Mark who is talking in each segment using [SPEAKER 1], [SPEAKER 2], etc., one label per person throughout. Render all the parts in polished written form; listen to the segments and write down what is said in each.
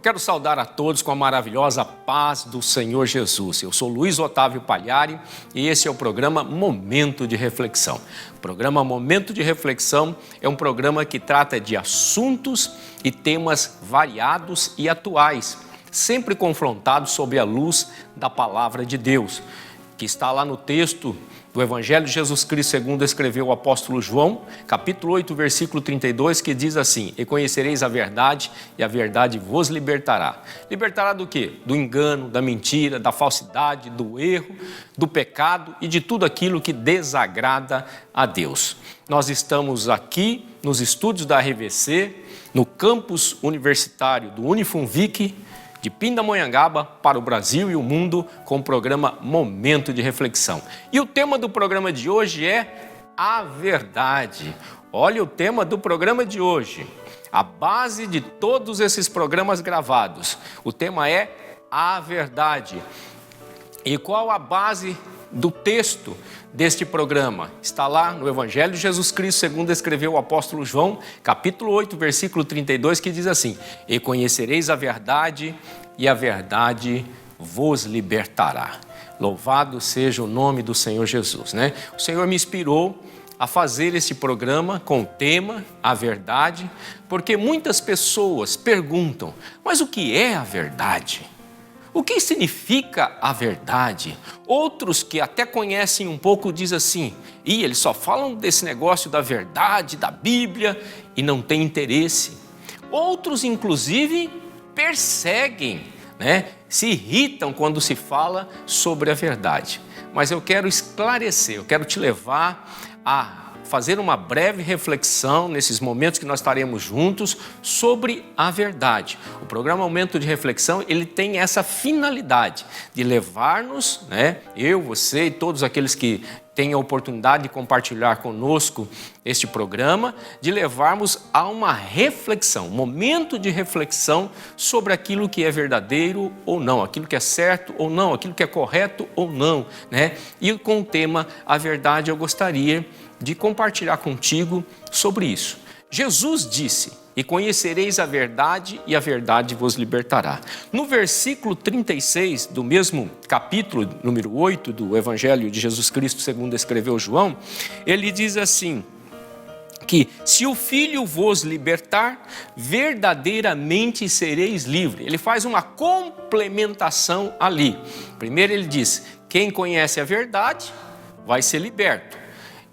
[SPEAKER 1] Quero saudar a todos com a maravilhosa paz do Senhor Jesus. Eu sou Luiz Otávio Pagliari e esse é o programa Momento de Reflexão. O programa Momento de Reflexão é um programa que trata de assuntos e temas variados e atuais, sempre confrontados sob a luz da Palavra de Deus, que está lá no texto do Evangelho de Jesus Cristo segundo escreveu o apóstolo João, capítulo 8, versículo 32, que diz assim: E conhecereis a verdade, e a verdade vos libertará. Libertará do quê? Do engano, da mentira, da falsidade, do erro, do pecado e de tudo aquilo que desagrada a Deus. Nós estamos aqui nos estúdios da RVC, no campus universitário do Unifunvic, de Pindamonhangaba para o Brasil e o mundo, com o programa Momento de Reflexão. E o tema do programa de hoje é a verdade. Olha o tema do programa de hoje, a base de todos esses programas gravados. O tema é a verdade. E qual a base do texto deste programa? Está lá no Evangelho de Jesus Cristo, segundo escreveu o apóstolo João, capítulo 8, versículo 32, que diz assim: E conhecereis a verdade, e a verdade vos libertará. Louvado seja o nome do Senhor Jesus, né? O Senhor me inspirou a fazer esse programa com o tema a verdade, porque muitas pessoas perguntam: mas o que é a verdade? O que significa a verdade? Outros que até conhecem um pouco dizem assim: eles só falam desse negócio da verdade, da Bíblia, e não têm interesse. Outros, inclusive, perseguem, né? Se irritam quando se fala sobre a verdade. Mas eu quero esclarecer, eu quero te levar a fazer uma breve reflexão nesses momentos que nós estaremos juntos sobre a verdade. O programa Momento de Reflexão, ele tem essa finalidade de levar-nos, né, eu, você e todos aqueles que têm a oportunidade de compartilhar conosco este programa, de levarmos a uma reflexão, um momento de reflexão sobre aquilo que é verdadeiro ou não, aquilo que é certo ou não, aquilo que é correto ou não, né? E com o tema a verdade eu gostaria de compartilhar contigo sobre isso. Jesus disse: e conhecereis a verdade, e a verdade vos libertará. No versículo 36 do mesmo capítulo, número 8 do Evangelho de Jesus Cristo, segundo escreveu João, ele diz assim, que se o Filho vos libertar, verdadeiramente sereis livres. Ele faz uma complementação ali. Primeiro ele diz: quem conhece a verdade vai ser liberto.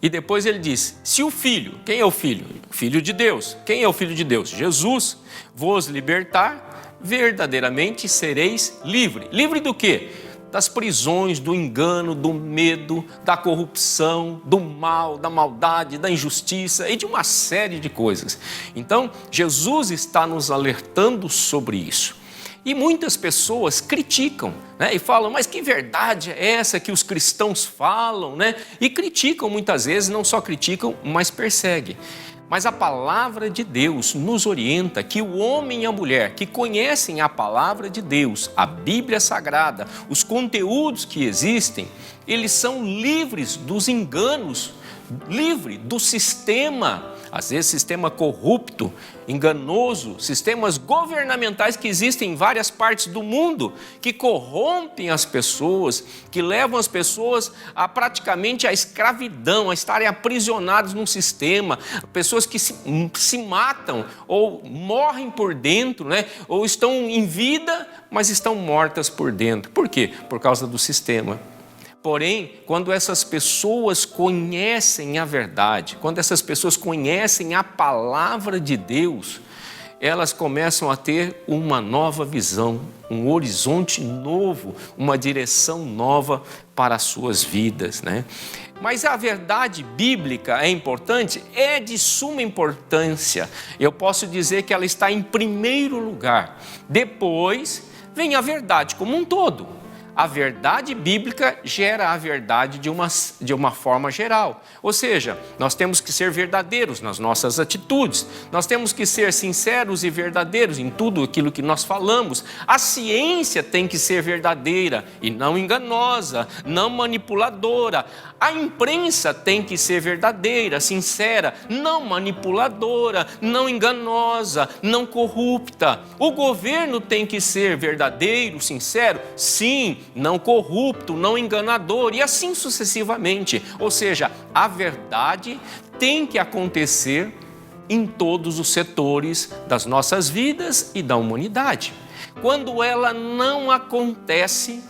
[SPEAKER 1] E depois ele diz: se o Filho, quem é o Filho? O Filho de Deus. Quem é o Filho de Deus? Jesus. Vos libertar, verdadeiramente sereis livres. Livre do quê? Das prisões, do engano, do medo, da corrupção, do mal, da maldade, da injustiça e de uma série de coisas. Então, Jesus está nos alertando sobre isso. E muitas pessoas criticam, né? E falam: mas que verdade é essa que os cristãos falam, né? E criticam muitas vezes, não só criticam, mas perseguem. Mas a palavra de Deus nos orienta que o homem e a mulher que conhecem a palavra de Deus, a Bíblia Sagrada, os conteúdos que existem, eles são livres dos enganos, livre do sistema, às vezes sistema corrupto, enganoso, sistemas governamentais que existem em várias partes do mundo, que corrompem as pessoas, que levam as pessoas a praticamente a escravidão, a estarem aprisionadas num sistema, pessoas que se matam ou morrem por dentro, né? Ou estão em vida, mas estão mortas por dentro. Por quê? Por causa do sistema. Porém, quando essas pessoas conhecem a verdade, quando essas pessoas conhecem a palavra de Deus, elas começam a ter uma nova visão, um horizonte novo, uma direção nova para as suas vidas, né? Mas a verdade bíblica é importante? É de suma importância. Eu posso dizer que ela está em primeiro lugar. Depois vem a verdade como um todo. a verdade bíblica gera a verdade de uma forma geral. Ou seja, nós temos que ser verdadeiros nas nossas atitudes, nós temos que ser sinceros e verdadeiros em tudo aquilo que nós falamos. A ciência tem que ser verdadeira e não enganosa, não manipuladora. A imprensa tem que ser verdadeira, sincera, não manipuladora, não enganosa, não corrupta. O governo tem que ser verdadeiro, sincero, sim, não corrupto, não enganador, e assim sucessivamente. Ou seja, a verdade tem que acontecer em todos os setores das nossas vidas e da humanidade. Quando ela não acontece,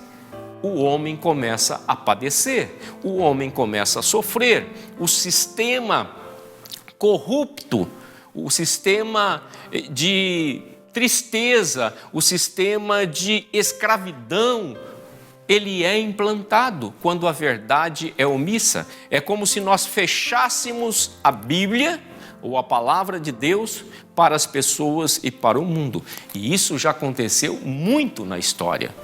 [SPEAKER 1] o homem começa a padecer, o homem começa a sofrer, o sistema corrupto, o sistema de tristeza, o sistema de escravidão, ele é implantado quando a verdade é omissa. É como se nós fechássemos a Bíblia ou a palavra de Deus para as pessoas e para o mundo. E isso já aconteceu muito na história.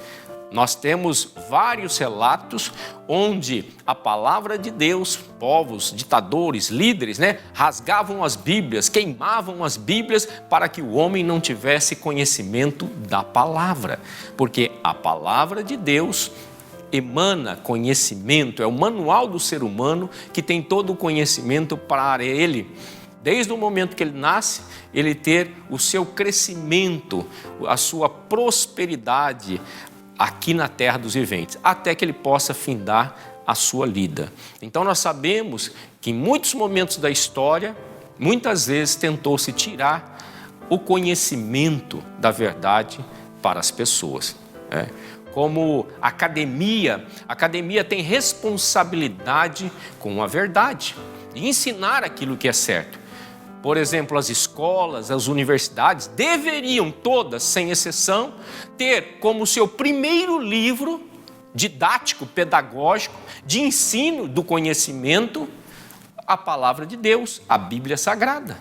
[SPEAKER 1] Nós temos vários relatos onde a palavra de Deus, povos, ditadores, líderes, rasgavam as Bíblias, queimavam as Bíblias para que o homem não tivesse conhecimento da palavra. Porque a palavra de Deus emana conhecimento, é o manual do ser humano que tem todo o conhecimento para ele. Desde o momento que ele nasce, ele ter o seu crescimento, a sua prosperidade aqui na terra dos viventes, até que ele possa findar a sua lida. Então nós sabemos que em muitos momentos da história, muitas vezes tentou-se tirar o conhecimento da verdade para as pessoas. Como a academia tem responsabilidade com a verdade, de ensinar aquilo que é certo. Por exemplo, as escolas, as universidades deveriam todas, sem exceção, ter como seu primeiro livro didático, pedagógico, de ensino do conhecimento, a palavra de Deus, a Bíblia Sagrada.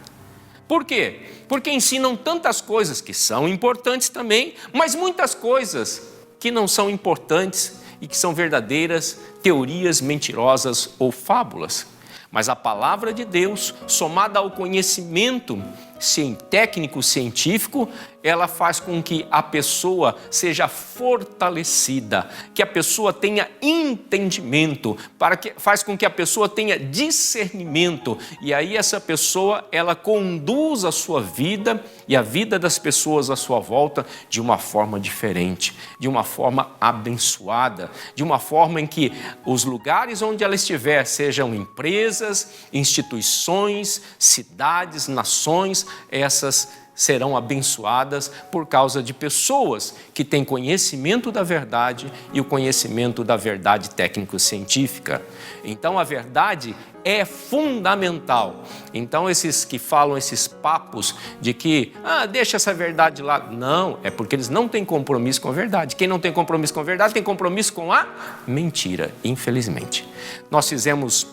[SPEAKER 1] Por quê? Porque ensinam tantas coisas que são importantes também, mas muitas coisas que não são importantes e que são verdadeiras teorias mentirosas ou fábulas. Mas a palavra de Deus, somada ao conhecimento técnico, científico, ela faz com que a pessoa seja fortalecida, que a pessoa tenha entendimento, faz com que a pessoa tenha discernimento, e aí essa pessoa, ela conduz a sua vida e a vida das pessoas à sua volta de uma forma diferente, de uma forma abençoada, de uma forma em que os lugares onde ela estiver, sejam empresas, instituições, cidades, nações, essas serão abençoadas por causa de pessoas que têm conhecimento da verdade e o conhecimento da verdade técnico-científica. Então a verdade é fundamental. Então esses que falam esses papos de que, deixa essa verdade lá, não, é porque eles não têm compromisso com a verdade. Quem não tem compromisso com a verdade tem compromisso com a mentira, infelizmente. Nós fizemos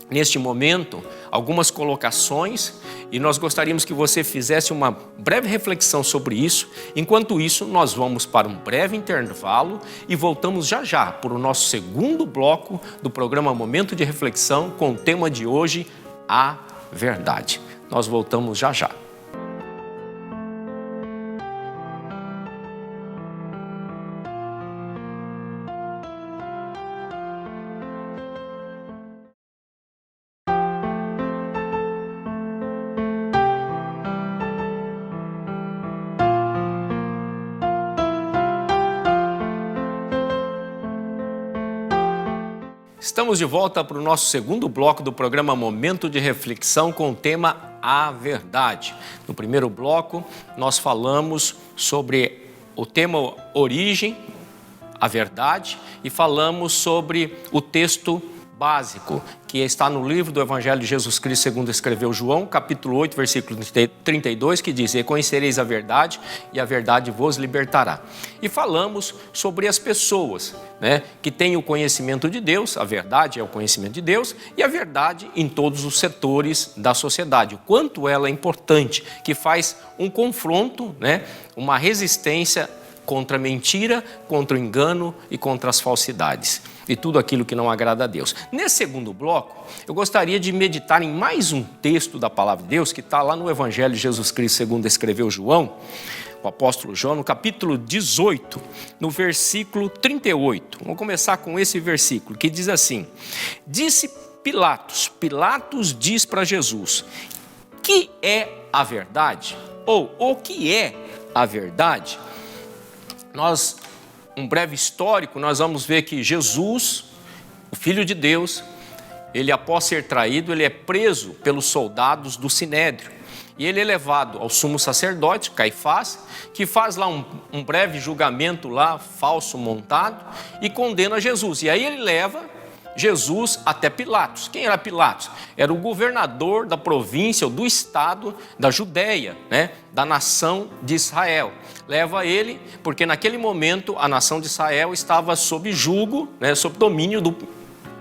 [SPEAKER 1] neste momento algumas colocações e nós gostaríamos que você fizesse uma breve reflexão sobre isso. Enquanto isso, nós vamos para um breve intervalo e voltamos já para o nosso segundo bloco do programa Momento de Reflexão com o tema de hoje, a verdade. Nós voltamos já. Estamos de volta para o nosso segundo bloco do programa Momento de Reflexão com o tema A Verdade. No primeiro bloco, nós falamos sobre o tema origem, a verdade, e falamos sobre o texto básico, que está no livro do Evangelho de Jesus Cristo segundo escreveu João, capítulo 8, versículo 32, que diz: "E conhecereis a verdade, e a verdade vos libertará." E falamos sobre as pessoas, que têm o conhecimento de Deus, a verdade é o conhecimento de Deus, e a verdade em todos os setores da sociedade, o quanto ela é importante, que faz um confronto, uma resistência contra a mentira, contra o engano e contra as falsidades. E tudo aquilo que não agrada a Deus. Nesse segundo bloco, eu gostaria de meditar em mais um texto da Palavra de Deus, que está lá no Evangelho de Jesus Cristo, segundo escreveu João, o apóstolo João, no capítulo 18, no versículo 38. Vamos começar com esse versículo, que diz assim: disse Pilatos diz para Jesus: que é a verdade? Ou o que é a verdade? Um breve histórico, nós vamos ver que Jesus, o Filho de Deus, ele após ser traído, ele é preso pelos soldados do Sinédrio. E ele é levado ao sumo sacerdote, Caifás, que faz lá um breve julgamento lá, falso montado, e condena Jesus. E aí ele leva Jesus até Pilatos. Quem era Pilatos? Era o governador da província ou do estado da Judéia, né? Da nação de Israel. Leva ele, porque naquele momento a nação de Israel estava sob jugo, né? Sob domínio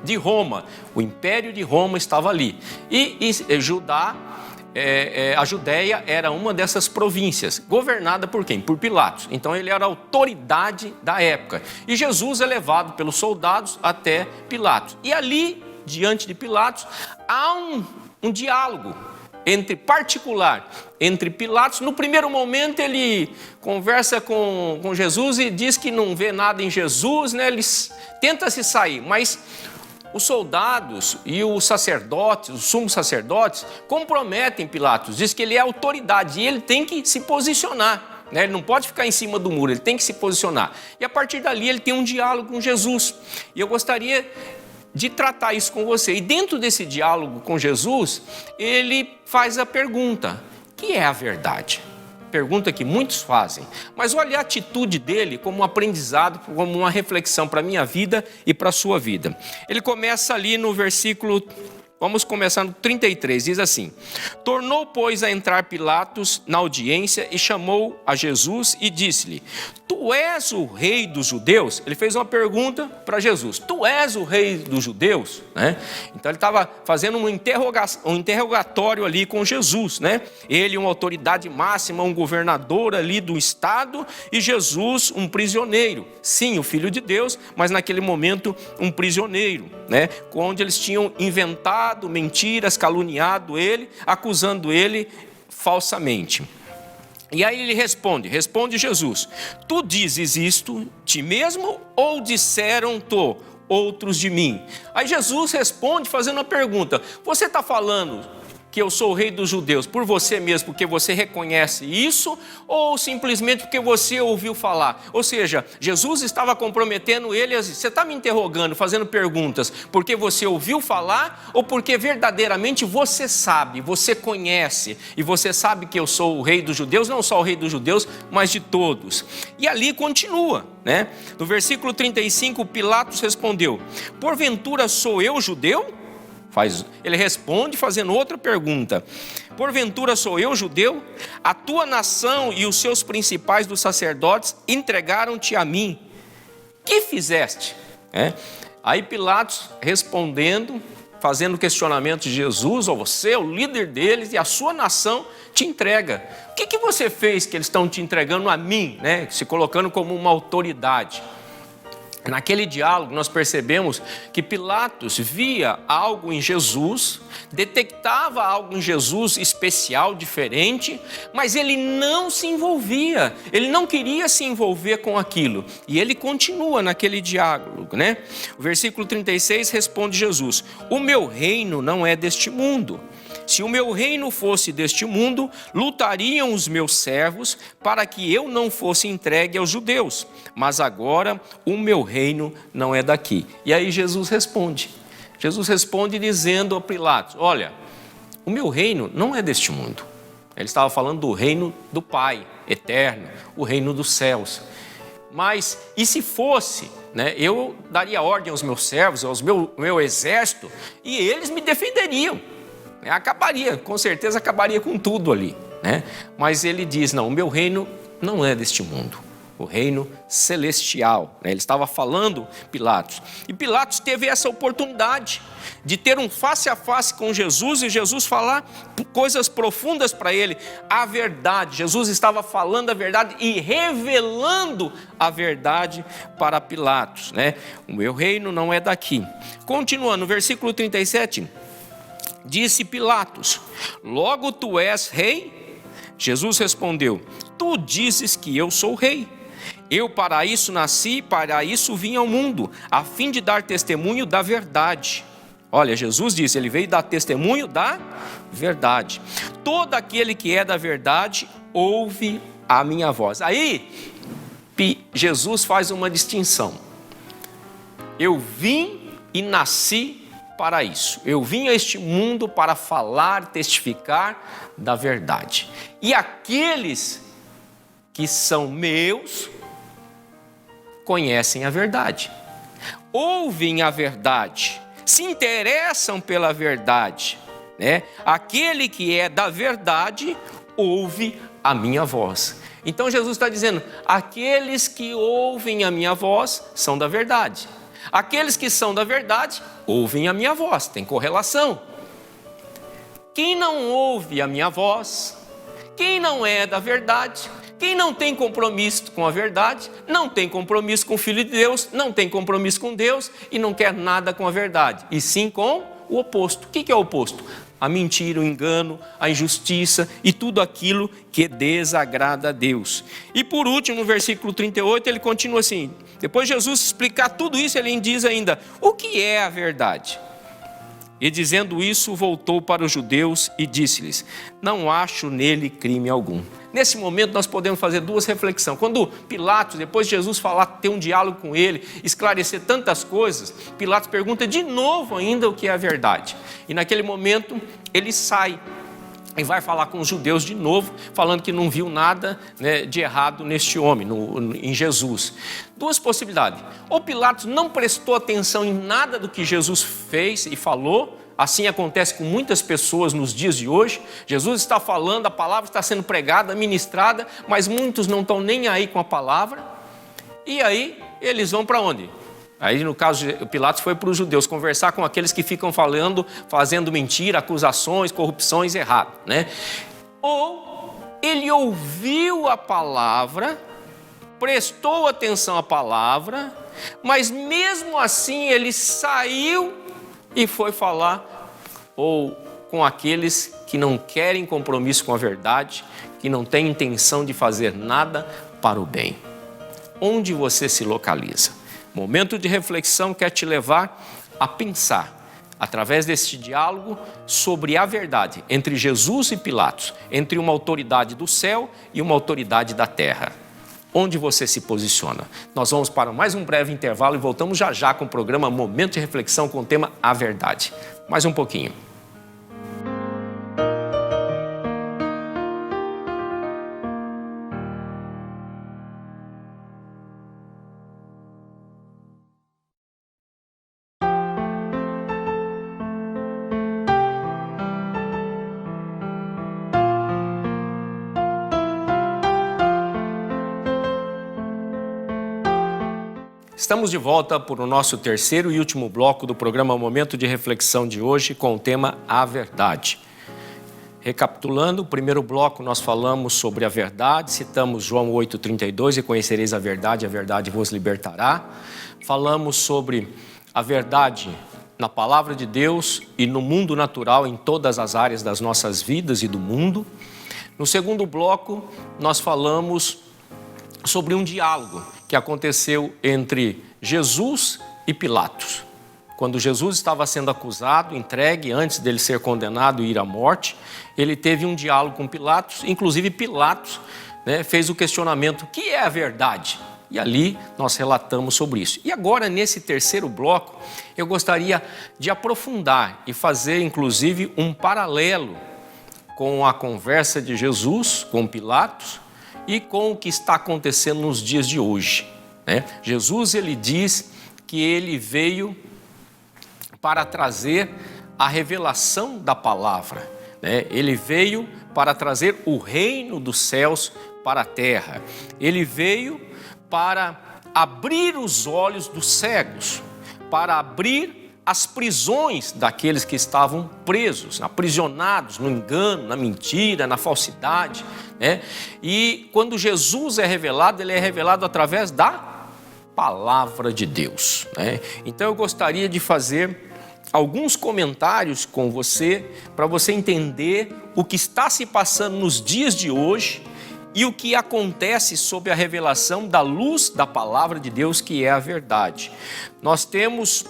[SPEAKER 1] de Roma. O império de Roma estava ali. E Judá, a Judéia era uma dessas províncias, governada por quem? Por Pilatos. Então ele era a autoridade da época. E Jesus é levado pelos soldados até Pilatos. E ali, diante de Pilatos, há um diálogo particular entre Pilatos. No primeiro momento ele conversa com Jesus e diz que não vê nada em Jesus, né? Ele tenta se sair, mas os soldados e os sacerdotes, os sumos sacerdotes, comprometem Pilatos, diz que ele é autoridade e ele tem que se posicionar, né? Ele não pode ficar em cima do muro, ele tem que se posicionar. E a partir dali ele tem um diálogo com Jesus. E eu gostaria de tratar isso com você. E dentro desse diálogo com Jesus, ele faz a pergunta: que é a verdade? Pergunta que muitos fazem, mas olha a atitude dele como um aprendizado, como uma reflexão para a minha vida e para a sua vida. Ele começa ali no versículo, vamos começar no 33, diz assim: tornou, pois, a entrar Pilatos na audiência e chamou a Jesus e disse-lhe: tu és o rei dos judeus? Ele fez uma pergunta para Jesus: tu és o rei dos judeus? Né? Então ele estava fazendo um interrogatório ali com Jesus, né? Ele, uma autoridade máxima, um governador ali do estado, e Jesus, um prisioneiro. Sim, o Filho de Deus, mas naquele momento um prisioneiro, né? Onde eles tinham inventado mentiras, caluniado ele, acusando ele falsamente. E aí ele responde Jesus: tu dizes isto ti mesmo ou disseram-to outros de mim? Aí Jesus responde fazendo uma pergunta: você está falando que eu sou o rei dos judeus por você mesmo, porque você reconhece isso, ou simplesmente porque você ouviu falar? Ou seja, Jesus estava comprometendo ele a dizer: você está me interrogando, fazendo perguntas, porque você ouviu falar, ou porque verdadeiramente você sabe, você conhece, e você sabe que eu sou o rei dos judeus, não só o rei dos judeus, mas de todos. E ali continua, né? No versículo 35, Pilatos respondeu: porventura sou eu judeu? Ele responde fazendo outra pergunta: porventura sou eu judeu? A tua nação e os seus principais dos sacerdotes entregaram-te a mim. Que fizeste? Aí Pilatos respondendo, fazendo questionamento de Jesus: ou você é o líder deles e a sua nação te entrega. O que você fez que eles estão te entregando a mim, né? Se colocando como uma autoridade. Naquele diálogo nós percebemos que Pilatos via algo em Jesus, detectava algo em Jesus especial, diferente, mas ele não se envolvia, ele não queria se envolver com aquilo. E ele continua naquele diálogo, né? O versículo 36 responde Jesus: o meu reino não é deste mundo. Se o meu reino fosse deste mundo, lutariam os meus servos para que eu não fosse entregue aos judeus. Mas agora o meu reino não é daqui. E aí Jesus responde dizendo a Pilatos: olha, o meu reino não é deste mundo. Ele estava falando do reino do Pai eterno, o reino dos céus. Mas, e se fosse, né, eu daria ordem aos meus servos, aos meu exército, e eles me defenderiam. Com certeza acabaria com tudo ali, né? Mas ele diz: não, o meu reino não é deste mundo. o reino celestial. Ele estava falando, Pilatos. E Pilatos teve essa oportunidade de ter um face a face com Jesus e Jesus falar coisas profundas para ele, a verdade. Jesus estava falando a verdade e revelando a verdade para Pilatos, O meu reino não é daqui. Continuando, no versículo 37, disse Pilatos: logo tu és rei? Jesus respondeu: tu dizes que eu sou rei. Eu para isso nasci, para isso vim ao mundo, a fim de dar testemunho da verdade. Olha, Jesus disse, ele veio dar testemunho da verdade. Todo aquele que é da verdade ouve a minha voz. Aí, Jesus faz uma distinção. Eu vim e nasci para isso. Eu vim a este mundo para falar, testificar da verdade. E aqueles que são meus conhecem a verdade, ouvem a verdade, se interessam pela verdade, Aquele que é da verdade ouve a minha voz. Então Jesus está dizendo, aqueles que ouvem a minha voz são da verdade. Aqueles que são da verdade ouvem a minha voz, tem correlação. Quem não ouve a minha voz, quem não é da verdade, quem não tem compromisso com a verdade, não tem compromisso com o Filho de Deus, não tem compromisso com Deus e não quer nada com a verdade, e sim com o oposto. O que é o oposto? A mentira, o engano, a injustiça e tudo aquilo que desagrada a Deus. E por último, no versículo 38, ele continua assim, depois de Jesus explicar tudo isso, ele diz ainda, o que é a verdade? E dizendo isso, voltou para os judeus e disse-lhes, não acho nele crime algum. Nesse momento nós podemos fazer duas reflexões. Quando Pilatos, depois de Jesus falar, ter um diálogo com ele, esclarecer tantas coisas, Pilatos pergunta de novo ainda o que é a verdade. E naquele momento ele sai e vai falar com os judeus de novo, falando que não viu nada de errado neste homem, em Jesus. Duas possibilidades. Ou Pilatos não prestou atenção em nada do que Jesus fez e falou. Assim acontece com muitas pessoas nos dias de hoje. Jesus está falando, a palavra está sendo pregada, ministrada, mas muitos não estão nem aí com a palavra. E aí eles vão para onde? Aí no caso, Pilatos foi para os judeus conversar com aqueles que ficam falando, fazendo mentira, acusações, corrupções erradas, Ou ele ouviu a palavra, prestou atenção à palavra, mas mesmo assim ele saiu e foi falar ou com aqueles que não querem compromisso com a verdade, que não têm intenção de fazer nada para o bem. Onde você se localiza? Momento de reflexão quer te levar a pensar, através deste diálogo, sobre a verdade entre Jesus e Pilatos, entre uma autoridade do céu e uma autoridade da terra. Onde você se posiciona? Nós vamos para mais um breve intervalo e voltamos já já com o programa Momento de Reflexão com o tema A Verdade. Mais um pouquinho. Estamos de volta para o nosso terceiro e último bloco do programa Momento de Reflexão de hoje com o tema A Verdade. Recapitulando, o primeiro bloco nós falamos sobre a verdade, citamos João 8,32, e conhecereis a verdade vos libertará. Falamos sobre a verdade na palavra de Deus e no mundo natural, em todas as áreas das nossas vidas e do mundo. No segundo bloco, nós falamos sobre um diálogo que aconteceu entre Jesus e Pilatos. Quando Jesus estava sendo acusado, entregue, antes dele ser condenado e ir à morte, ele teve um diálogo com Pilatos, inclusive Pilatos fez o questionamento, o que é a verdade? E ali nós relatamos sobre isso. E agora, nesse terceiro bloco, eu gostaria de aprofundar e fazer, inclusive, um paralelo com a conversa de Jesus com Pilatos, e com o que está acontecendo nos dias de hoje. Jesus, ele diz que ele veio para trazer a revelação da palavra. Ele veio para trazer o reino dos céus para a terra. Ele veio para abrir os olhos dos cegos, para abrir as prisões daqueles que estavam presos, aprisionados no engano, na mentira, na falsidade, né? E quando Jesus é revelado, ele é revelado através da palavra de Deus, né? Então eu gostaria de fazer alguns comentários com você, para você entender o que está se passando nos dias de hoje e o que acontece sob a revelação da luz da palavra de Deus, que é a verdade. Nós temos,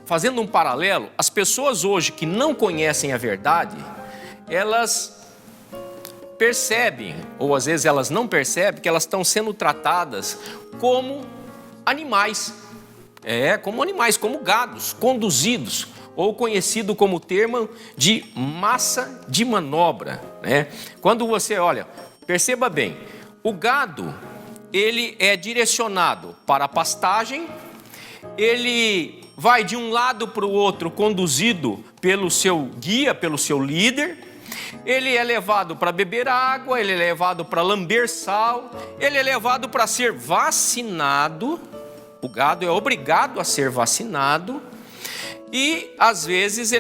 [SPEAKER 1] fazendo um paralelo, as pessoas hoje que não conhecem a verdade, elas percebem, ou às vezes elas não percebem, que elas estão sendo tratadas como animais. Como animais, como gados, conduzidos, ou conhecido como termo de massa de manobra, né? Quando você olha, perceba bem, o gado, ele é direcionado para a pastagem, ele vai de um lado para o outro conduzido pelo seu guia, pelo seu líder, ele é levado para beber água, ele é levado para lamber sal, ele é levado para ser vacinado. O gado é obrigado a ser vacinado e às vezes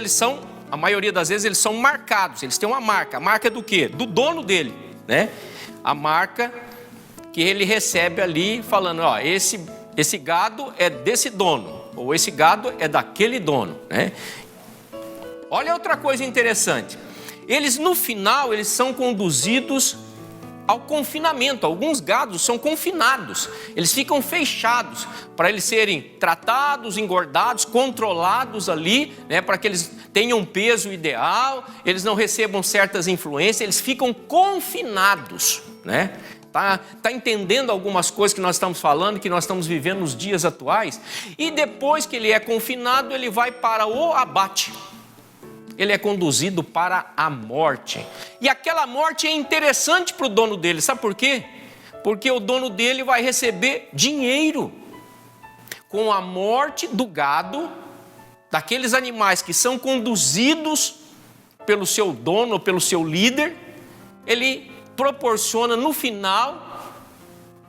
[SPEAKER 1] a maioria das vezes eles são marcados, eles têm uma marca. A marca do quê? Do dono dele, né? A marca que ele recebe ali falando, ó, esse gado é desse dono, ou esse gado é daquele dono, né? Olha outra coisa interessante, eles no final eles são conduzidos ao confinamento. Alguns gados são confinados, eles ficam fechados para eles serem tratados, engordados, controlados ali, né, para que eles tenham um peso ideal, eles não recebam certas influências, eles ficam confinados, né? Tá entendendo algumas coisas que nós estamos falando, que nós estamos vivendo nos dias atuais? E depois que ele é confinado, ele vai para o abate. Ele é conduzido para a morte. E aquela morte é interessante para o dono dele. Sabe por quê? Porque o dono dele vai receber dinheiro. Com a morte do gado, daqueles animais que são conduzidos pelo seu dono, pelo seu líder, ele proporciona no final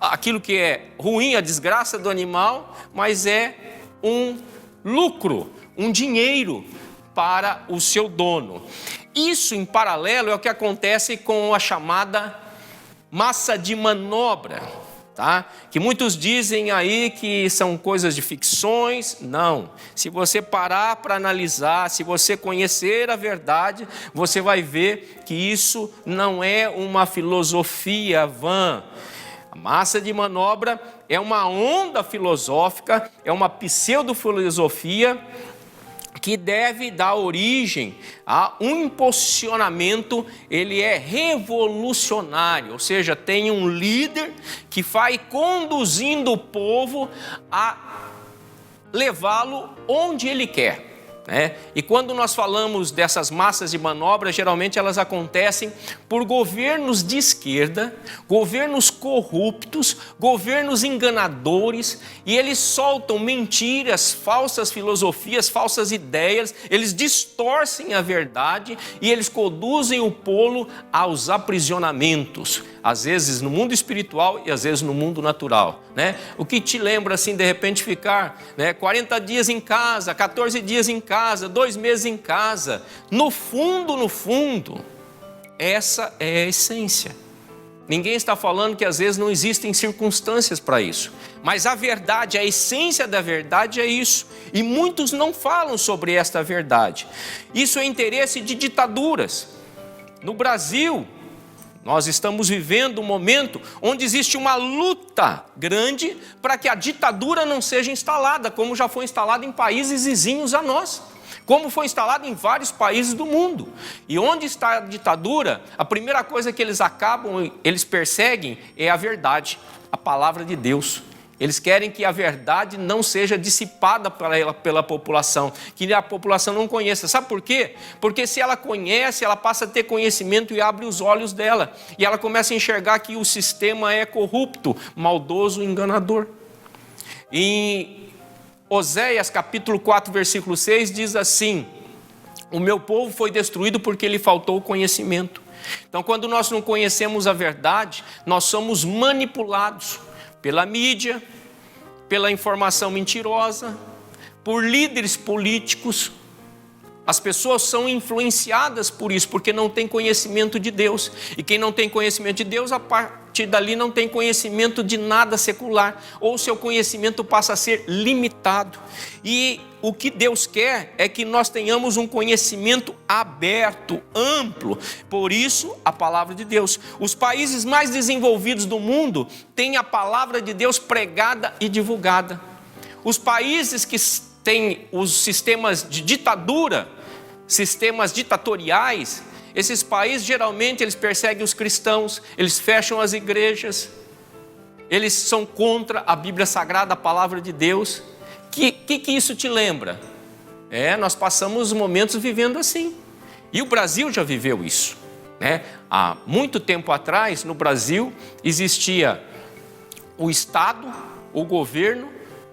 [SPEAKER 1] aquilo que é ruim, a desgraça do animal, mas é um lucro, um dinheiro para o seu dono. Isso em paralelo é o que acontece com a chamada massa de manobra, tá? Que muitos dizem aí que são coisas de ficções. Não, se você parar para analisar, se você conhecer a verdade, você vai ver que isso não é uma filosofia vã. A massa de manobra é uma onda filosófica, é uma pseudo-filosofia que deve dar origem a um impulsionamento. Ele é revolucionário, ou seja, tem um líder que vai conduzindo o povo a levá-lo onde ele quer, né? E quando nós falamos dessas massas de manobra, geralmente elas acontecem por governos de esquerda, governos corruptos, governos enganadores, e eles soltam mentiras, falsas filosofias, falsas ideias, eles distorcem a verdade e eles conduzem o povo aos aprisionamentos, às vezes no mundo espiritual e às vezes no mundo natural, né? O que te lembra assim, de repente ficar, né, 40 dias em casa, 14 dias em casa, 2 meses em casa. No fundo, essa é a essência. Ninguém está falando que às vezes não existem circunstâncias para isso, mas a verdade, a essência da verdade é isso, e muitos não falam sobre esta verdade. Isso é interesse de ditaduras. No Brasil, nós estamos vivendo um momento onde existe uma luta grande para que a ditadura não seja instalada, como já foi instalada em países vizinhos a nós, como foi instalada em vários países do mundo. E onde está a ditadura, a primeira coisa que eles perseguem é a verdade, a palavra de Deus. Eles querem que a verdade não seja dissipada pela população, que a população não conheça. Sabe por quê? Porque se ela conhece, ela passa a ter conhecimento e abre os olhos dela. E ela começa a enxergar que o sistema é corrupto, maldoso e enganador. Em Oséias capítulo 4, versículo 6 diz assim: o meu povo foi destruído porque lhe faltou conhecimento. Então, quando nós não conhecemos a verdade, nós somos manipulados pela mídia, pela informação mentirosa, por líderes políticos. As pessoas são influenciadas por isso, porque não tem conhecimento de Deus. E quem não tem conhecimento de Deus, a partir dali não tem conhecimento de nada secular, ou seu conhecimento passa a ser limitado. E o que Deus quer é que nós tenhamos um conhecimento aberto, amplo. Por isso, a palavra de Deus. Os países mais desenvolvidos do mundo têm a palavra de Deus pregada e divulgada. Os países que têm os sistemas de ditadura, sistemas ditatoriais, esses países geralmente eles perseguem os cristãos, eles fecham as igrejas, eles são contra a Bíblia Sagrada, a palavra de Deus. Que isso te lembra? Nós passamos momentos vivendo assim. E o Brasil já viveu isso, né? Há muito tempo atrás, no Brasil, existia o Estado, o governo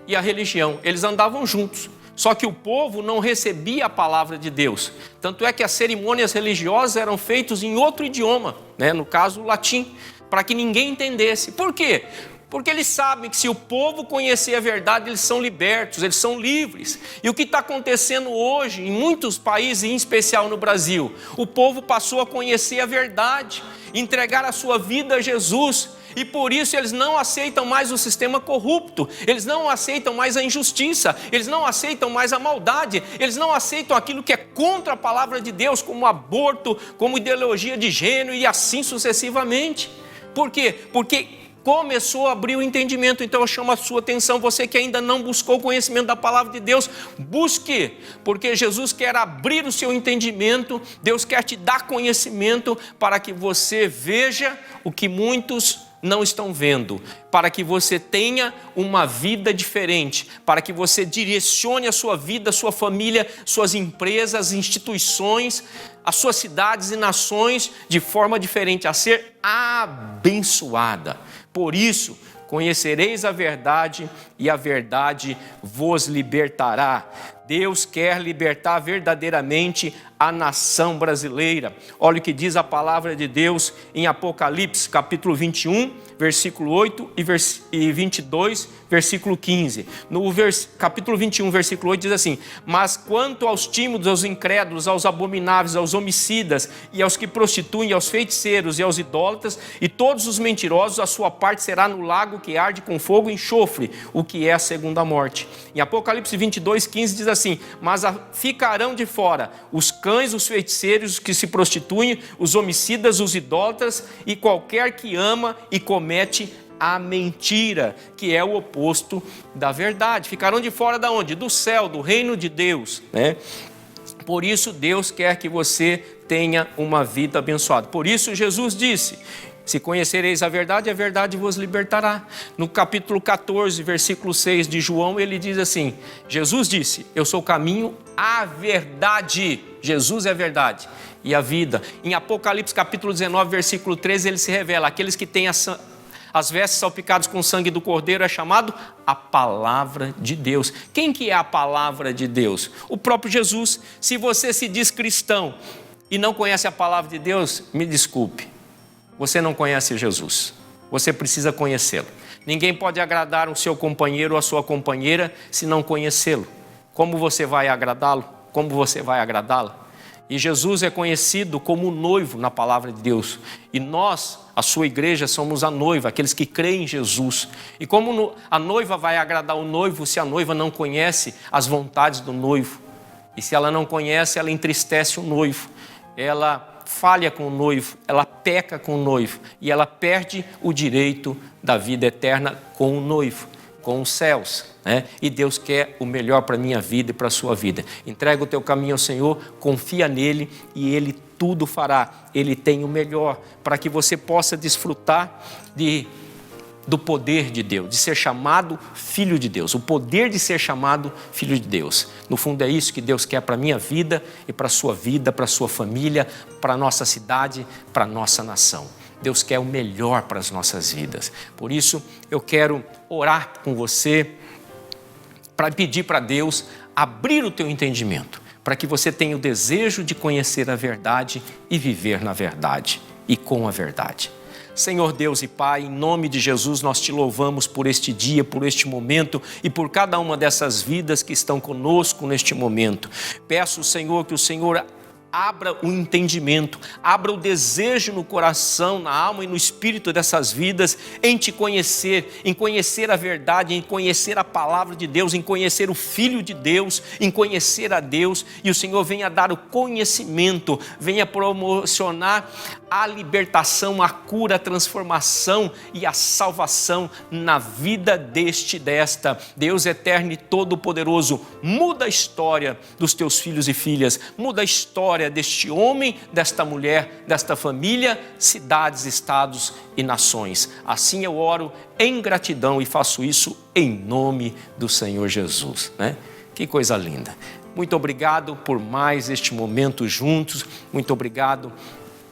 [SPEAKER 1] e a religião. Eles andavam juntos. Só que o povo não recebia a palavra de Deus. Tanto é que as cerimônias religiosas eram feitas em outro idioma, né? No caso, o latim, para que ninguém entendesse. Por quê? Porque eles sabem que se o povo conhecer a verdade, eles são libertos, eles são livres. E o que está acontecendo hoje em muitos países, em especial no Brasil, o povo passou a conhecer a verdade, entregar a sua vida a Jesus. E por isso eles não aceitam mais o sistema corrupto, eles não aceitam mais a injustiça, eles não aceitam mais a maldade, eles não aceitam aquilo que é contra a palavra de Deus, como aborto, como ideologia de gênero e assim sucessivamente. Por quê? Porque começou a abrir o entendimento. Então eu chamo a sua atenção, você que ainda não buscou o conhecimento da palavra de Deus, busque, porque Jesus quer abrir o seu entendimento, Deus quer te dar conhecimento para que você veja o que muitos não estão vendo, para que você tenha uma vida diferente, para que você direcione a sua vida, a sua família, suas empresas, instituições, as suas cidades e nações de forma diferente, a ser abençoada. Por isso, conhecereis a verdade e a verdade vos libertará. Deus quer libertar verdadeiramente a nação brasileira. Olha o que diz a palavra de Deus em Apocalipse, capítulo 21, versículo 8 e 22, versículo 15. No capítulo 21, versículo 8 diz assim: mas quanto aos tímidos, aos incrédulos, aos abomináveis, aos homicidas e aos que prostituem, aos feiticeiros e aos idólatras e todos os mentirosos, a sua parte será no lago que arde com fogo e enxofre, o que é a segunda morte. Em Apocalipse 22, 15 diz assim: mas ficarão de fora os cães, os feiticeiros, os que se prostituem, os homicidas, os idólatras e qualquer que ama e comete a mentira, que é o oposto da verdade. Ficarão de fora da onde? Do céu, do reino de Deus, né? Por isso Deus quer que você tenha uma vida abençoada. Por isso Jesus disse: se conhecereis a verdade vos libertará. No capítulo 14, versículo 6 de João, ele diz assim, Jesus disse: eu sou o caminho, a verdade. Jesus é a verdade e a vida. Em Apocalipse capítulo 19, versículo 13, ele se revela: aqueles que têm as vestes salpicadas com o sangue do Cordeiro é chamado a palavra de Deus. Quem que é a palavra de Deus? O próprio Jesus. Se você se diz cristão e não conhece a palavra de Deus, me desculpe, você não conhece Jesus. Você precisa conhecê-lo. Ninguém pode agradar o seu companheiro ou a sua companheira se não conhecê-lo. Como você vai agradá-lo? Como você vai agradá-la? E Jesus é conhecido como o noivo na palavra de Deus. E nós, a sua igreja, somos a noiva, aqueles que creem em Jesus. E como a noiva vai agradar o noivo se a noiva não conhece as vontades do noivo? E se ela não conhece, ela entristece o noivo. Ela falha com o noivo, ela peca com o noivo. E ela perde o direito da vida eterna com o noivo, com os céus, né? E Deus quer o melhor para a minha vida e para a sua vida. Entrega o teu caminho ao Senhor, confia nele e Ele tudo fará. Ele tem o melhor para que você possa desfrutar do poder de Deus, de ser chamado filho de Deus, o poder de ser chamado filho de Deus. No fundo é isso que Deus quer para a minha vida e para a sua vida, para a sua família, para a nossa cidade, para a nossa nação. Deus quer o melhor para as nossas vidas. Por isso eu quero orar com você para pedir para Deus abrir o teu entendimento, para que você tenha o desejo de conhecer a verdade e viver na verdade e com a verdade. Senhor Deus e Pai, em nome de Jesus, nós te louvamos por este dia, por este momento e por cada uma dessas vidas que estão conosco neste momento. Peço, Senhor, que o Senhor abra o entendimento, abra o desejo no coração, na alma e no espírito dessas vidas em te conhecer, em conhecer a verdade, em conhecer a palavra de Deus, em conhecer o Filho de Deus, em conhecer a Deus, e o Senhor venha dar o conhecimento, venha promocionar a libertação, a cura, a transformação e a salvação na vida desta. Deus eterno e todo-poderoso, muda a história dos teus filhos e filhas, muda a história deste homem, desta mulher, desta família, cidades, estados e nações. Assim eu oro em gratidão e faço isso em nome do Senhor Jesus, né? Que coisa linda. Muito obrigado por mais este momento juntos, muito obrigado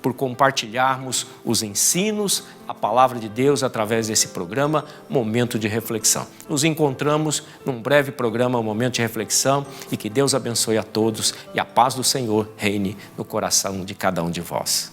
[SPEAKER 1] por compartilharmos os ensinos, a palavra de Deus através desse programa Momento de Reflexão. Nos encontramos num breve programa Momento de Reflexão e que Deus abençoe a todos e a paz do Senhor reine no coração de cada um de vós.